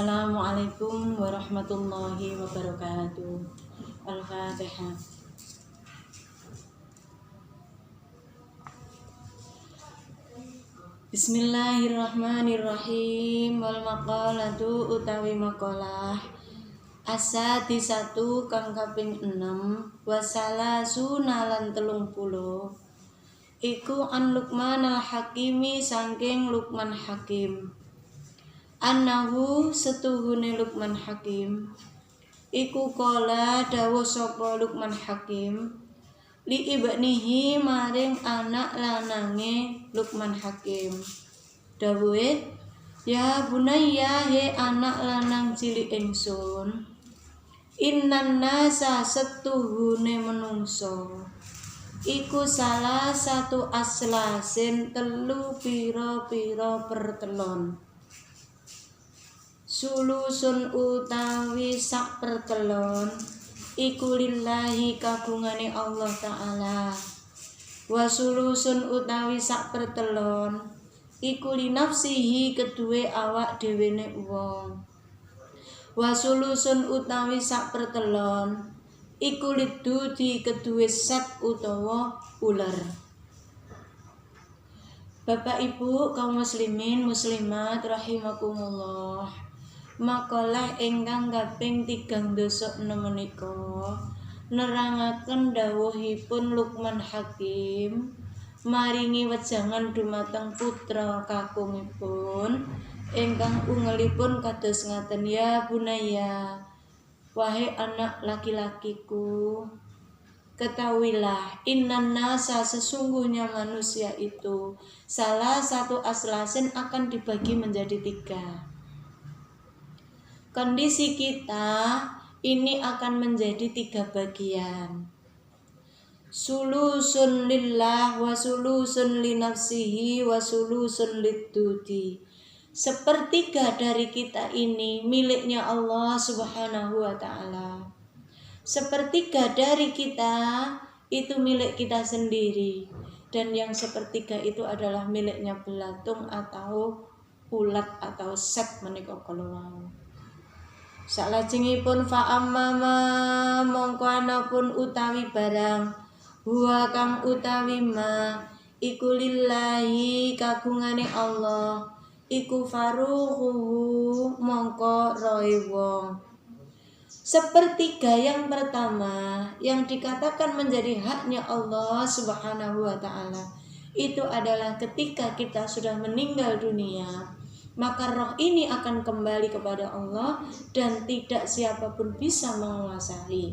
Assalamualaikum warahmatullahi wabarakatuh. Al-Fatihah. Bismillahirrahmanirrahim. Wal maqalatu utawi maqalah as-sadisatu kang kaping 6 wasalasuna lan 30 iku an Luqman al-Hakimi saking Luqman Hakim. Annahu setuhune Luqman Hakim iku qala dawuh sapa Luqman Hakim li ibnihi maring anak lanange Luqman Hakim. Dawuhe, ya bunayya he anak lanang cilik ingsun, innan nasa setuhune menungso iku salah satu aslasin telu pira-pira pertelon. Sulusun utawi sak pertelon iku lillahi kagungane Allah Ta'ala. Wa sulusun utawi sak pertelon iku linafsihi kedue awak dhewene wong. Wa sulusun utawi sak pertelon iku lidudi kedue set utawa ular. Bapak Ibu kaum muslimin muslimat rahimakumullah. Makalah ingkang kaping 36 menika nerangaken dawuhipun Luqman Hakim maringi wejangan dumateng putra kakungipun ingkang ungelipun kados ngaten, ya bunaya, wahai anak laki-lakiku, ketahuilah innan nasa sesungguhnya manusia itu salah satu aslasin akan dibagi menjadi 3. Kondisi kita ini akan menjadi 3 bagian. Sulusun lillah wa sulusun linafsihi wa sulusun lidudi. Sepertiga dari kita ini miliknya Allah Subhanahu wa Ta'ala. Sepertiga dari kita itu milik kita sendiri. Dan yang sepertiga itu adalah miliknya belatung atau ulat atau set menika kalau. Salajengipun fa'ammama mongko anapun utawi barang huwa kang utawi ma iku lillahi kagungane Allah iku faruhu mongko roe wong. Sepertiga yang pertama yang dikatakan menjadi haknya Allah Subhanahu wa Ta'ala itu adalah ketika kita sudah meninggal dunia, maka roh ini akan kembali kepada Allah dan tidak siapapun bisa menguasai.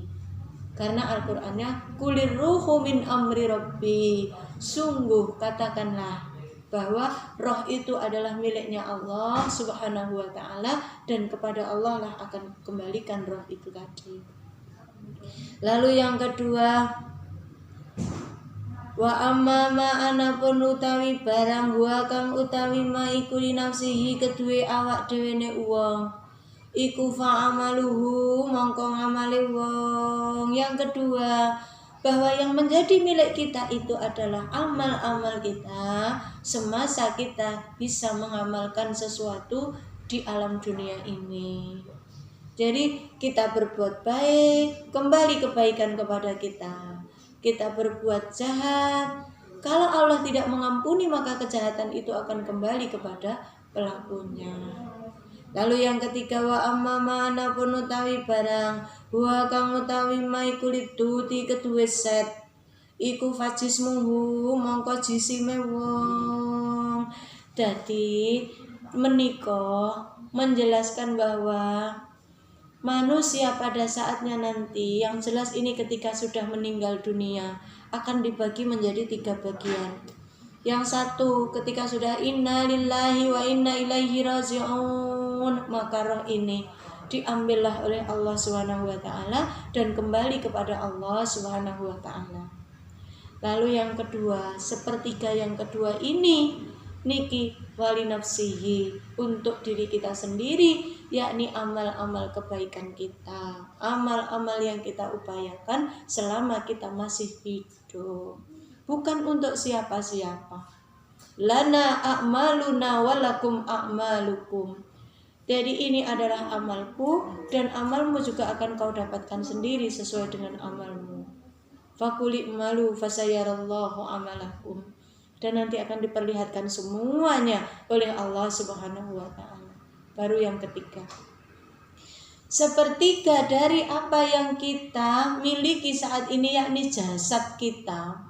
Karena Al-Qur'annya kulir ruhu min amri rabbi. Sungguh katakanlah bahwa roh itu adalah miliknya Allah Subhanahu wa Ta'ala dan kepada Allah lah akan kembalikan roh itu tadi. Lalu yang kedua, wa amma ma anapun utawi barang wa kang utawi ma iku linafsihi kedue awak dhewene wong iku fa'amaluhu mongko ngamale wong. Yang kedua, bahwa yang menjadi milik kita itu adalah amal-amal kita semasa kita bisa mengamalkan sesuatu di alam dunia ini. Jadi kita berbuat baik, kembali kebaikan kepada kita. Kita berbuat jahat, kalau Allah tidak mengampuni maka kejahatan itu akan kembali kepada pelakunya. Lalu yang ketiga, wa amma mana pun utawi barang wa kang utawi maikulit duti kedue set iku fajismuhu mongko jisime wong. Jadi menika menjelaskan bahwa manusia pada saatnya nanti, yang jelas ini ketika sudah meninggal dunia, akan dibagi menjadi 3 bagian. Yang satu, ketika sudah inna lillahi wa inna ilaihi raji'un, maka roh ini diambillah oleh Allah Subhanahu wa Ta'ala dan kembali kepada Allah Subhanahu wa Ta'ala. Lalu yang kedua, sepertiga yang kedua ini niki wali nafsihi, untuk diri kita sendiri, yakni amal-amal kebaikan kita, amal-amal yang kita upayakan selama kita masih hidup, bukan untuk siapa-siapa. Lana a'maluna walakum a'malukum. Jadi ini adalah amalku dan amalmu juga akan kau dapatkan sendiri sesuai dengan amalmu. Fakuli malu fasayarallahu amalakum. Dan nanti akan diperlihatkan semuanya oleh Allah Subhanahu wa taala. Baru yang ketiga, sepertiga dari apa yang kita miliki saat ini, yakni jasad kita,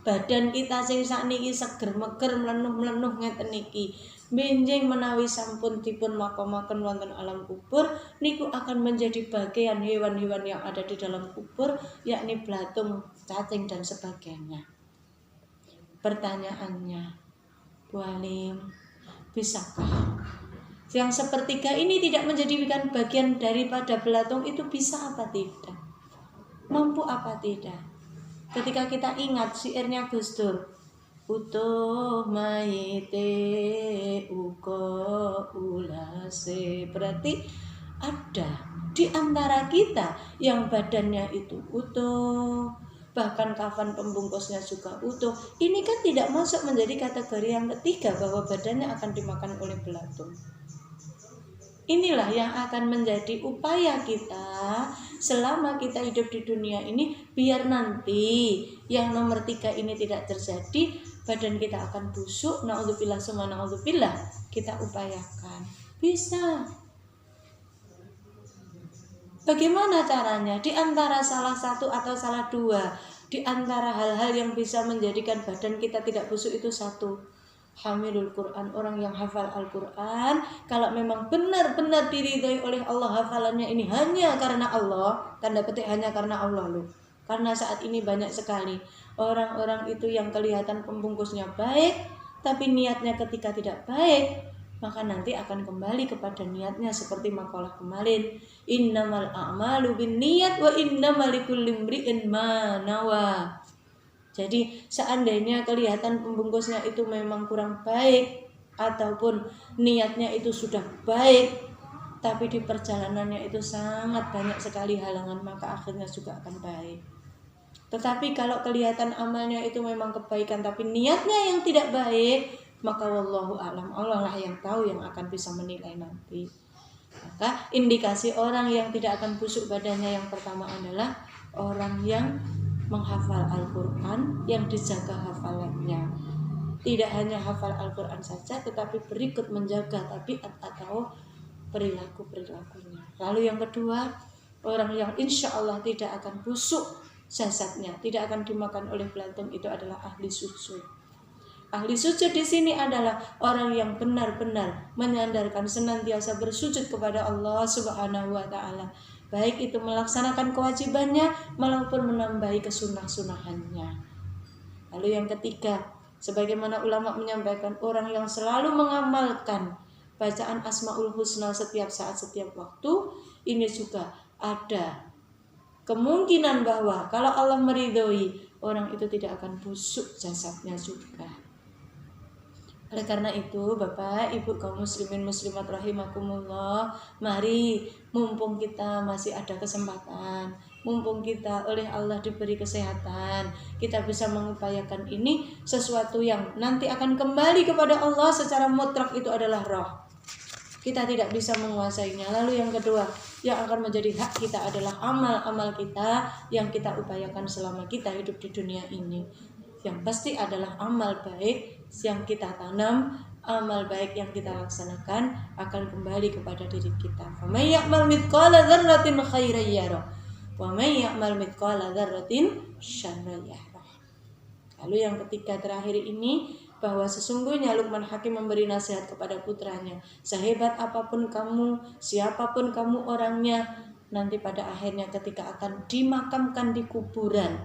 badan kita sing sakniki seger meger mlenuh-mlenuh ngeten niki, benjing menawi sampun dipun makomaken wonten alam kubur, niku akan menjadi bagian hewan-hewan yang ada di dalam kubur, yakni belatung, cacing dan sebagainya. Pertanyaannya, Bu Halim, bisakah yang sepertiga ini tidak menjadikan bagian daripada belatung itu, bisa apa tidak? Mampu apa tidak? Ketika kita ingat syairnya Gus Dur, utuh maite uko ulase, berarti ada di antara kita yang badannya itu utuh, bahkan kafan pembungkusnya juga utuh. Ini kan tidak masuk menjadi kategori yang ketiga bahwa badannya akan dimakan oleh belatung. Inilah yang akan menjadi upaya kita selama kita hidup di dunia ini, biar nanti yang nomor 3 ini tidak terjadi, badan kita akan busuk, na'udzubillah summa na'udzubillah, kita upayakan. Bisa. Bagaimana caranya? Di antara salah satu atau salah dua, di antara hal-hal yang bisa menjadikan badan kita tidak busuk itu satu, hamilul Quran, orang yang hafal Al-Quran. Kalau memang benar-benar diridhoi oleh Allah hafalannya ini hanya karena Allah, tanda petik hanya karena Allah loh. Karena saat ini banyak sekali orang-orang itu yang kelihatan pembungkusnya baik, tapi niatnya ketika tidak baik, maka nanti akan kembali kepada niatnya seperti makalah kemarin. Innamal a'malu binniyat wa innamal likulli imri'in ma nawa. Jadi seandainya kelihatan pembungkusnya itu memang kurang baik ataupun niatnya itu sudah baik, tapi di perjalanannya itu sangat banyak sekali halangan, maka akhirnya juga akan baik. Tetapi kalau kelihatan amalnya itu memang kebaikan tapi niatnya yang tidak baik, maka wallahu a'lam, Allah lah yang tahu, yang akan bisa menilai nanti. Maka indikasi orang yang tidak akan busuk badannya yang pertama adalah orang yang menghafal Al-Quran, yang dijaga hafalannya. Tidak hanya hafal Al-Quran saja, tetapi berikut menjaga tabiat atau perilaku-perilakunya. Lalu yang kedua, orang yang insya Allah tidak akan busuk jasadnya, tidak akan dimakan oleh belatung, itu adalah ahli sujud. Ahli sujud di sini adalah orang yang benar-benar menyandarkan senantiasa bersujud kepada Allah Subhanahu wa taala, baik itu melaksanakan kewajibannya maupun menambahi kesunah-sunahannya. Lalu yang ketiga, sebagaimana ulama menyampaikan, orang yang selalu mengamalkan bacaan Asmaul Husna setiap saat, setiap waktu, ini juga ada kemungkinan bahwa kalau Allah meridhoi, orang itu tidak akan busuk jasadnya juga. Oleh karena itu, Bapak, Ibu, kaum muslimin muslimat rahimakumullah, mari mumpung kita masih ada kesempatan, mumpung kita oleh Allah diberi kesehatan, kita bisa mengupayakan ini, sesuatu yang nanti akan kembali kepada Allah secara mutlak, itu adalah roh. Kita tidak bisa menguasainya. Lalu yang kedua, yang akan menjadi hak kita adalah amal-amal kita yang kita upayakan selama kita hidup di dunia ini. Yang pasti adalah amal baik yang kita tanam, amal baik yang kita laksanakan akan kembali kepada diri kita. Faman ya'mal mithqala dzarratin khairan yarah wa man ya'mal mithqala dzarratin syarran yarah. Lalu yang ketiga terakhir ini, bahwa sesungguhnya Luqman Hakim memberi nasihat kepada putranya, sehebat apapun kamu, siapapun kamu orangnya, nanti pada akhirnya ketika akan dimakamkan di kuburan,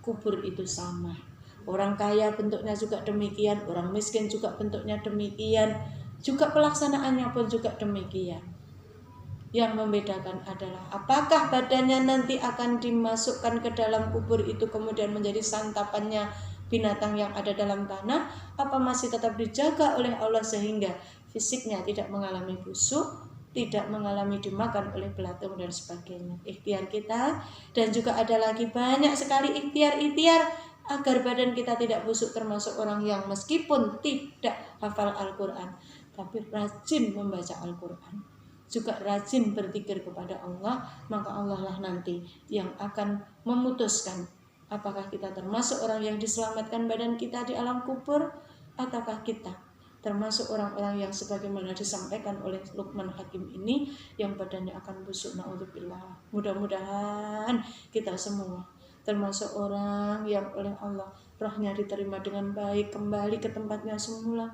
kubur itu sama. Orang kaya bentuknya juga demikian, orang miskin juga bentuknya demikian, juga pelaksanaannya pun juga demikian. Yang membedakan adalah apakah badannya nanti akan dimasukkan ke dalam kubur itu kemudian menjadi santapannya binatang yang ada dalam tanah, apa masih tetap dijaga oleh Allah sehingga fisiknya tidak mengalami busuk, tidak mengalami dimakan oleh belatung dan sebagainya. Ikhtiar kita, dan juga ada lagi banyak sekali ikhtiar-ikhtiar agar badan kita tidak busuk, termasuk orang yang meskipun tidak hafal Al-Quran tapi rajin membaca Al-Quran. juga rajin berzikir kepada Allah, maka Allah lah nanti yang akan memutuskan apakah kita termasuk orang yang diselamatkan badan kita di alam kubur, ataukah kita termasuk orang-orang yang sebagaimana disampaikan oleh Luqman Hakim ini yang badannya akan busuk. Naudzubillah. Mudah-mudahan kita semua termasuk orang yang oleh Allah rohnya diterima dengan baik, kembali ke tempatnya semula.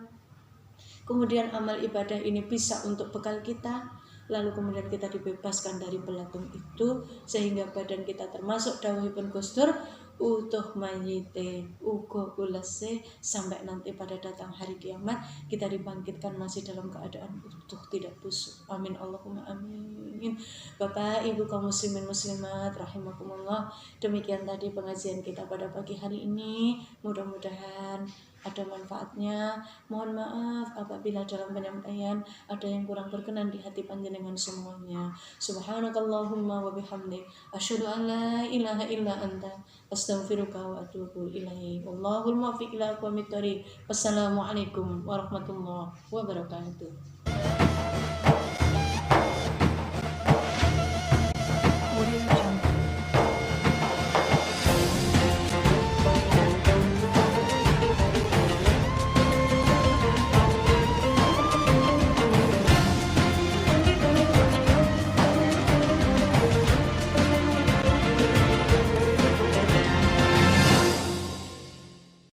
Kemudian amal ibadah ini bisa untuk bekal kita, lalu kemudian kita dibebaskan dari belatung itu, sehingga badan kita termasuk dawuhipun Gus Dur utuh mayite ugo ulase, sampai nanti pada datang hari kiamat kita dibangkitkan masih dalam keadaan utuh, tidak busuk. Amin Allahumma amin. Bapak Ibu kaum muslimin muslimat rahimakumullah, demikian tadi pengajian kita pada pagi hari ini. Mudah-mudahan ada manfaatnya. Mohon maaf apabila dalam penyampaian ada yang kurang berkenan di hati panjenengan semuanya. Subhanakallahumma wa bihamdik asyhadu an la ilaha illa anta astaghfiruka wa atubu ilaik. Wallahul muwaffiq ila aqwamit thoriq. Wassalamualaikum warahmatullahi wabarakatuh.